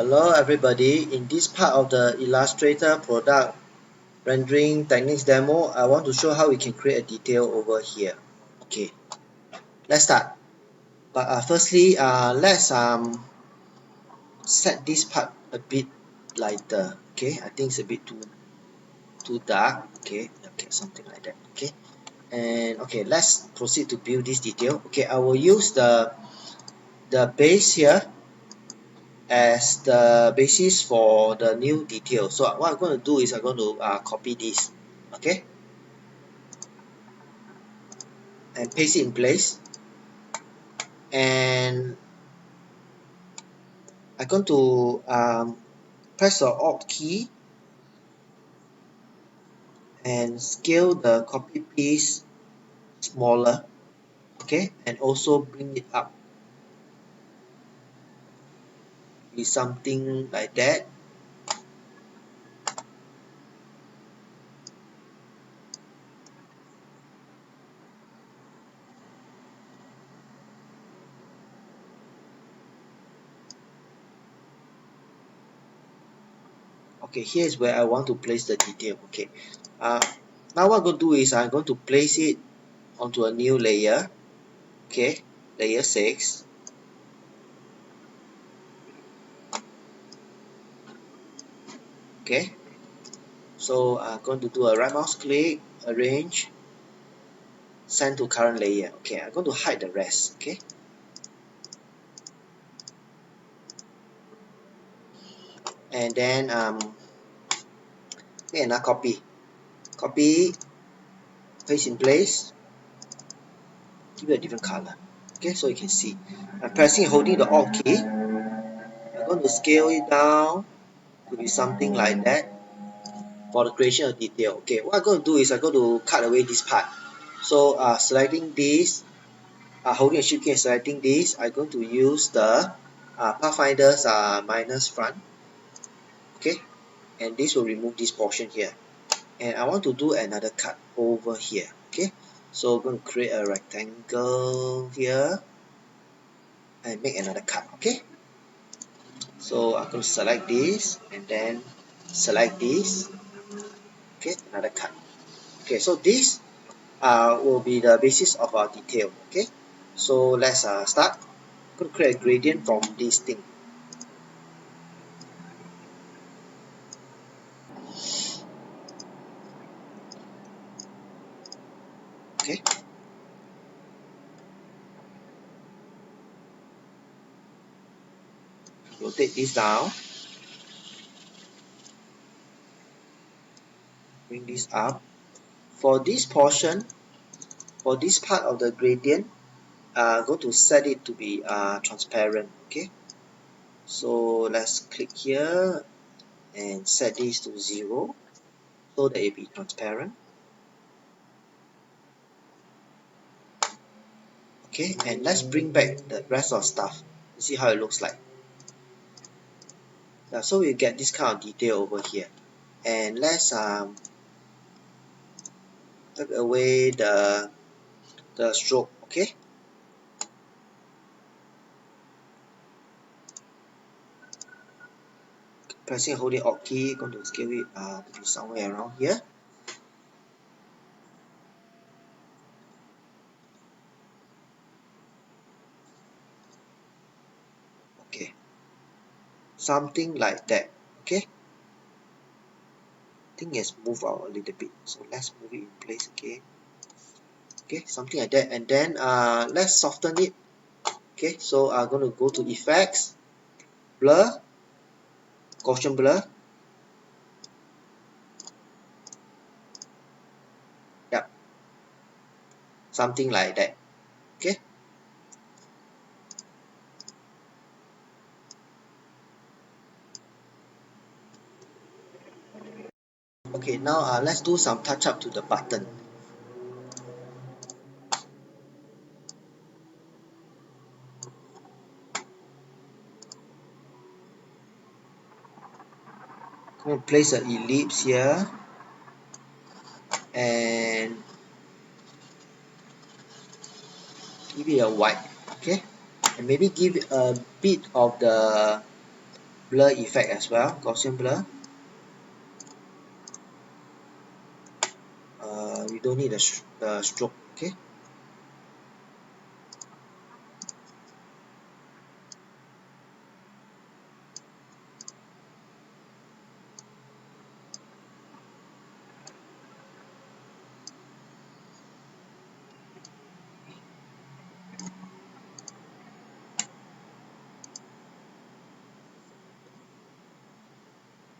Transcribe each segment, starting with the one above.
Hello everybody, in this part of the Illustrator product rendering techniques demo, I want to show how we can create a detail over here. Okay, let's start. But firstly, let's set this part a bit lighter. Okay, I think it's a bit too dark. Okay, something like that. Okay, and okay, let's proceed to build this detail. Okay, I will use the base here as the basis for the new detail. So what I'm going to do is I'm going to copy this, okay, and paste it in place. And I'm going to press the Alt key and scale the copy piece smaller, okay, and also bring it up with something like that. Okay, here's where I want to place the detail. Okay, now what I'm going to do is I'm going to place it onto a new layer. Okay, layer 6. Okay, so I'm going to do a right mouse click, arrange, send to current layer. Okay, I'm going to hide the rest. Okay, and then make another copy, paste in place, give it a different color. Okay, so you can see I'm pressing and holding the Alt key. I'm going to scale it down to be something like that for the creation of detail. Okay, what I'm going to do is I'm going to cut away this part. So selecting this, holding a shift key and selecting this, I'm going to use the Pathfinder's minus front. Okay, and this will remove this portion here. And I want to do another cut over here. Okay, so I'm going to create a rectangle here and make another cut. Okay, so I'm going to select this and then select this. Okay, another cut. Okay, so this will be the basis of our detail. Okay, so let's start. I'm going to create a gradient from this thing. Okay, rotate this down, bring this up. For this portion, for this part of the gradient, I'm going to set it to be transparent. Okay, so let's click here and set this to 0 so that it be transparent. Okay, and let's bring back the rest of stuff. See how it looks like. So we get this kind of detail over here. And let's take away the stroke. Okay, pressing and holding Alt key, going to scale it to be somewhere around here. Okay, something like that. Okay, I think it's moved out a little bit, so let's move it in place again. Okay, something like that, and then let's soften it. Okay, so I'm going to go to effects, blur, Gaussian blur. Yep, something like that. Okay, okay, now let's do some touch up to the button. I'm going to place an ellipse here and give it a white. Okay, and maybe give it a bit of the blur effect as well, Gaussian blur. We don't need the stroke. Okay.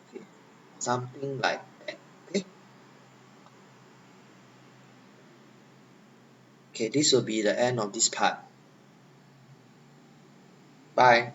Okay. Something like that. Okay. Okay, this will be the end of this part. Bye.